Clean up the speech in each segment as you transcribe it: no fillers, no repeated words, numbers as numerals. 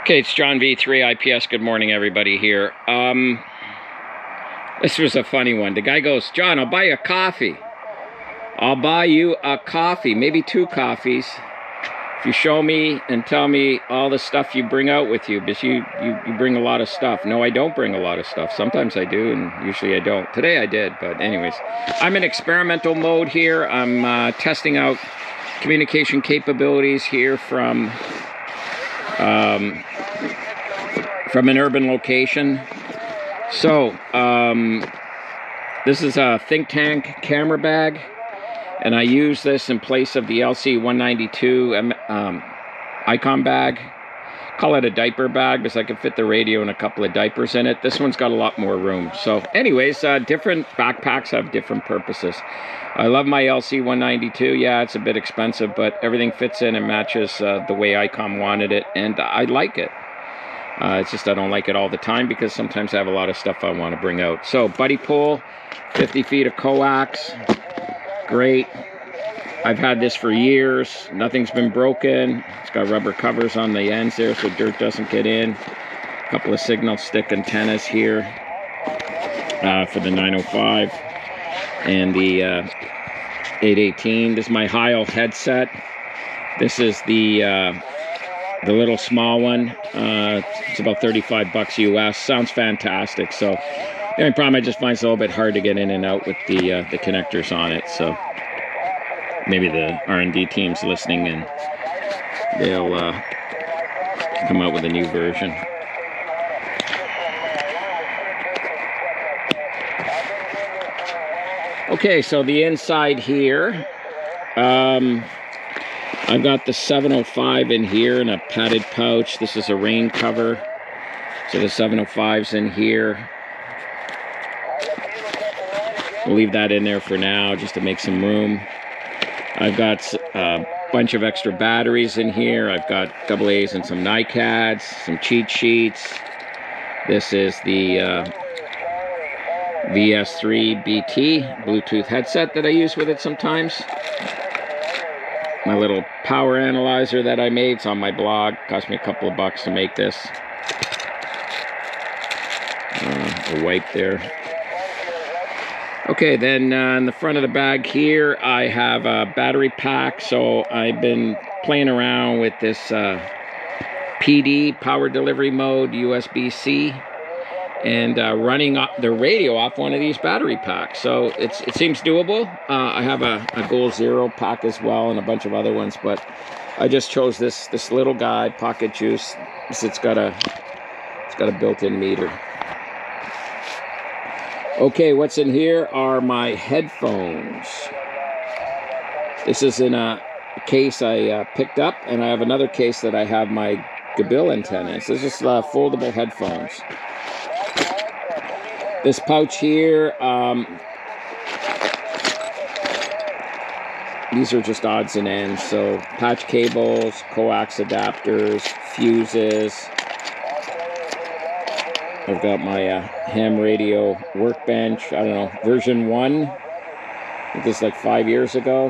Okay, it's John V3 IPS. Good morning, everybody here. This was a funny one. The guy goes, John, I'll buy you a coffee. I'll buy you a coffee, maybe 2 coffees, if you show me and tell me all the stuff you bring out with you, because you bring a lot of stuff. No, I don't bring a lot of stuff. Sometimes I do, and usually I don't. Today I did, but anyways. I'm in experimental mode here. I'm testing out communication capabilities here from an urban location. So, this is a think tank camera bag, and I use this in place of the LC192 Icom bag. Call it a diaper bag because I can fit the radio and a couple of diapers in it. This one's got a lot more room. So anyways, different backpacks have different purposes. I love my LC192. Yeah, it's a bit expensive, but everything fits in and matches the way Icom wanted it, and I like it. It's just I don't like it all the time because sometimes I have a lot of stuff I want to bring out. So, buddy pole, 50 feet of coax. Great. I've had this for years. Nothing's been broken. It's got rubber covers on the ends there so dirt doesn't get in. A couple of signal stick antennas here for the 905 and the 818. This is my Heil headset. This is the little small one. It's about 35 bucks US. Sounds fantastic. So the only problem I just find it's a little bit hard to get in and out with the connectors on it. So maybe the R&D team's listening and they'll come out with a new version. Okay, so the inside here. I've got the 705 in here in a padded pouch. This is a rain cover. So the 705's in here. We'll leave that in there for now just to make some room. I've got a bunch of extra batteries in here. I've got AA's and some NiCads, some cheat sheets. This is the VS3 BT Bluetooth headset that I use with it sometimes. My little power analyzer that I made. It's on my blog. Cost me a couple of bucks to make this. A wipe there. Okay, then in the front of the bag here, I have a battery pack. So I've been playing around with this PD, power delivery mode, USB-C, and running the radio off one of these battery packs. So it seems doable. I have a Goal Zero pack as well and a bunch of other ones, but I just chose this little guy, Pocket Juice. It's got a built-in meter. Okay, what's in here are my headphones. This is in a case I picked up, and I have another case that I have my Gabil antennas. This is foldable headphones. This pouch here, these are just odds and ends. So patch cables, coax adapters, fuses. I've got my ham radio workbench. I don't know, version 1. I think this is like 5 years ago.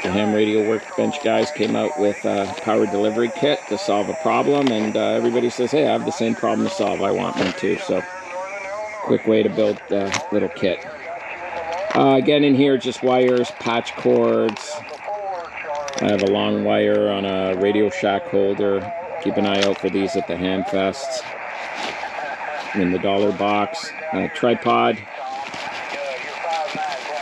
The ham radio workbench guys came out with a power delivery kit to solve a problem, and everybody says, hey, I have the same problem to solve. I want one too. So quick way to build a little kit. Again, in here, just wires, patch cords. I have a long wire on a Radio Shack holder. Keep an eye out for these at the ham fests. In the dollar box. Tripod.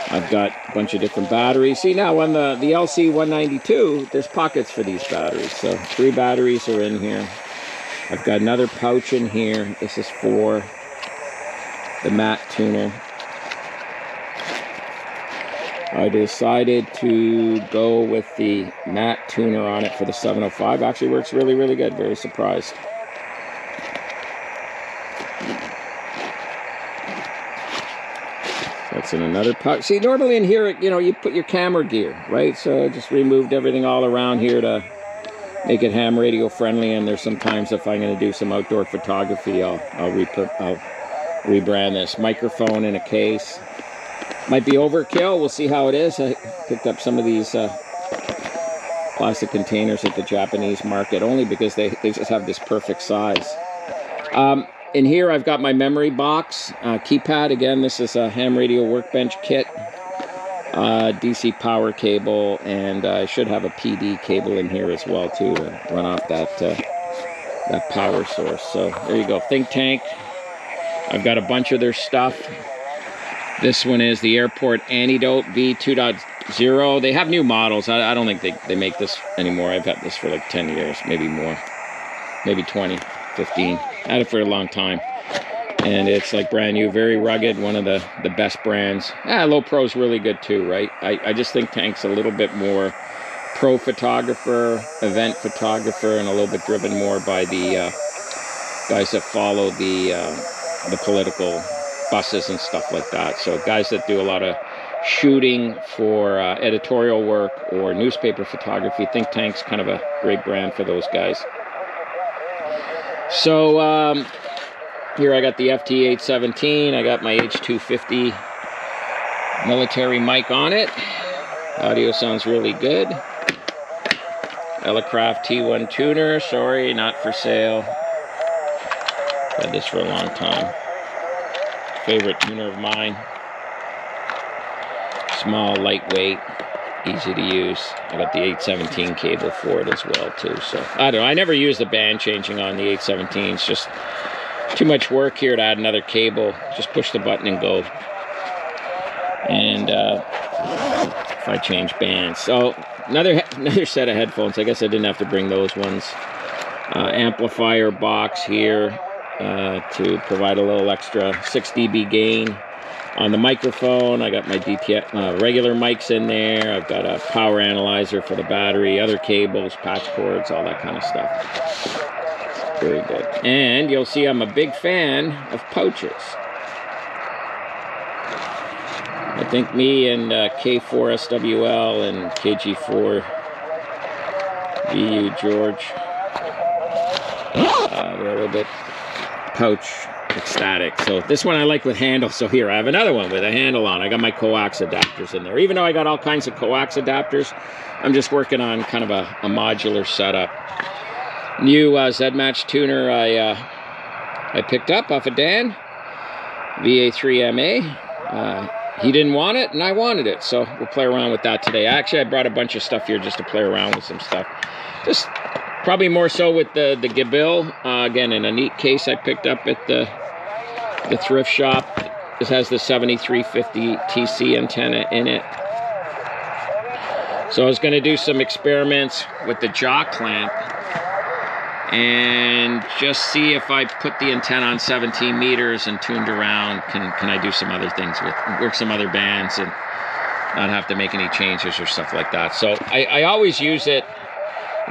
I've got a bunch of different batteries. See, now on the LC192, there's pockets for these batteries. So 3 batteries are in here. I've got another pouch in here. This is for the matte tuner. I decided to go with the matte tuner on it for the 705. Actually works really, really good. Very surprised. That's in another pouch. See, normally in here, you know, you put your camera gear, right? So I just removed everything all around here to make it ham radio friendly. And there's sometimes if I'm going to do some outdoor photography, I'll rebrand this. Microphone in a case. Might be overkill. We'll see how it is. I picked up some of these plastic containers at the Japanese market, only because they just have this perfect size. In here I've got my memory box, keypad. Again, this is a ham radio workbench kit, DC power cable, and I should have a PD cable in here as well too to run off that power source. So there you go, Think Tank. I've got a bunch of their stuff. This one is the Airport Antidote V2.0. They have new models. I don't think they make this anymore. I've had this for like 10 years, maybe more, maybe 20, 15. I had it for a long time. And it's like brand new, very rugged, one of the best brands. Low Pro's really good too, right? I just think Tank's a little bit more pro photographer, event photographer, and a little bit driven more by the guys that follow the political buses and stuff like that. So guys that do a lot of shooting for editorial work or newspaper photography, Think Tank's kind of a great brand for those guys. So here I got the FT817. I got my H250 military mic on it. Audio sounds really good. Elecraft T1 tuner. Sorry, not for sale. Had this for a long time. Favorite tuner of mine. Small, lightweight, easy to use. I got the 817 cable for it as well too. So I don't know. I never use the band changing on the 817. It's just too much work here to add another cable. Just push the button and go. And if I change bands, so another set of headphones. I guess I didn't have to bring those ones. Amplifier box here. To provide a little extra 6 dB gain on the microphone. I got my regular mics in there. I've got a power analyzer for the battery, other cables, patch cords, all that kind of stuff. Very good. And you'll see I'm a big fan of pouches. I think me and K4SWL and KG4 VU George, we're a little bit pouch ecstatic. So this one I like with handle. So here I have another one with a handle on. I got my coax adapters in there. Even though I got all kinds of coax adapters, I'm just working on kind of a modular setup. New Z-Match tuner I picked up off of Dan, VA3MA. He didn't want it and I wanted it, so we'll play around with that today. Actually, I brought a bunch of stuff here just to play around with some stuff. Just probably more so with the Gabil. Again, in a neat case I picked up at the thrift shop. This has the 7350 TC antenna in it. So I was going to do some experiments with the jaw clamp and just see if I put the antenna on 17 meters and tuned around, can I do some other things with, work some other bands and not have to make any changes or stuff like that. So I always use it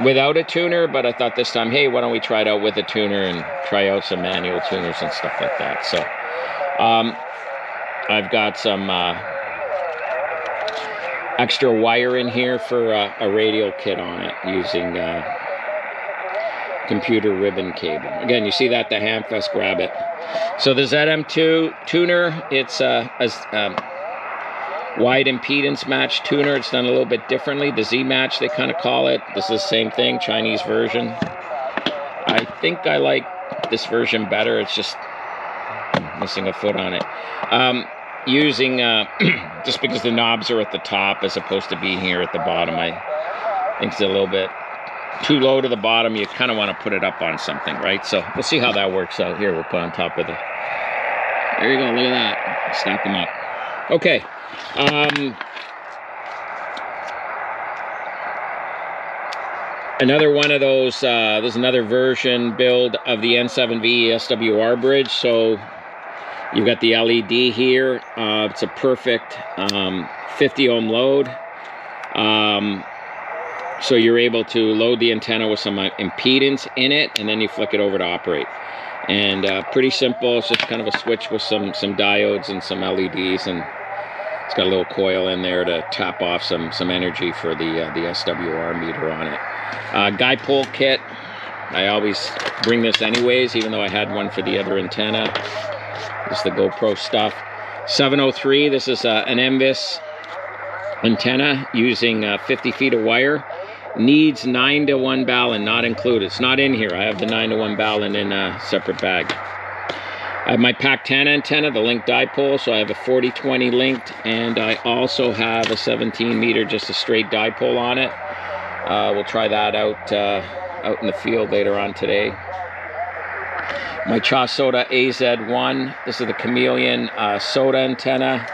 without a tuner, but I thought this time, hey, why don't we try it out with a tuner and try out some manual tuners and stuff like that. So I've got some extra wire in here for a radial kit on it using computer ribbon cable. Again, you see that, the Hamfest grab it. So the ZM2 tuner, it's wide impedance match tuner. It's done a little bit differently. The Z-Match, they kind of call it. This is the same thing, Chinese version. I think I like this version better. It's just missing a foot on it. Using, just because the knobs are at the top as opposed to being here at the bottom, I think it's a little bit too low to the bottom. You kind of want to put it up on something, right? So we'll see how that works out. Here, we'll put on top of it. There you go, look at that. Stack them up. Okay. Another one of those, there's another version build of the N7V SWR bridge. So you've got the LED here. It's a perfect 50 ohm load. So you're able to load the antenna with some impedance in it, and then you flick it over to operate. And pretty simple. It's just kind of a switch with some diodes and some LEDs, and it's got a little coil in there to tap off some energy for the SWR meter on it. Guy pole kit. I always bring this anyways, even though I had one for the other antenna. This is the GoPro stuff. 703. This is an MVIS antenna using 50 feet of wire. Needs 9-to-1 balun, not included. It's not in here. I have the 9-to-1 balun in a separate bag. I have my Pac-10 antenna, the linked dipole, so I have a 40-20 linked, and I also have a 17 meter, just a straight dipole on it. We'll try that out in the field later on today. My Cha Soda AZ1. This is the Chameleon soda antenna.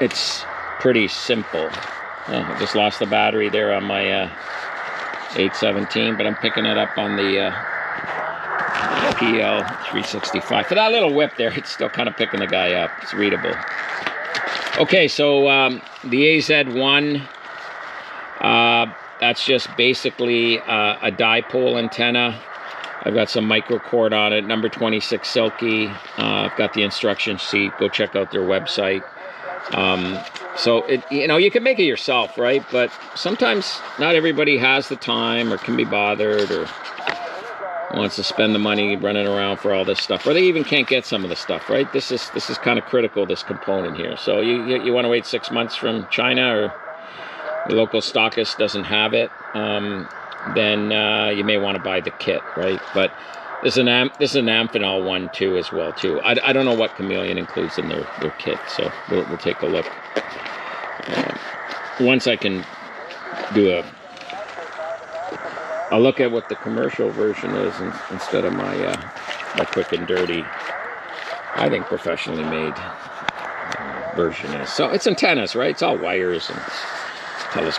It's pretty simple. Oh, I just lost the battery there on my 817, but I'm picking it up on the PL365. For that little whip there, it's still kind of picking the guy up. It's readable. Okay, so the AZ1, that's just basically a dipole antenna. I've got some microcord on it, number 26 Silky. I've got the instruction sheet. Go check out their website. So you can make it yourself, right? But sometimes not everybody has the time or can be bothered or wants to spend the money running around for all this stuff, or they even can't get some of the stuff, right? This is kind of critical, this component here. So you want to wait 6 months from China, or the local stockist doesn't have it, then you may want to buy the kit, right? But this is an Amphenol one too, as well too. I don't know what Chameleon includes in their kit, so we'll take a look. Once I can do I'll look at what the commercial version is instead of my quick and dirty, I think professionally made version is. So it's antennas, right? It's all wires and telescope.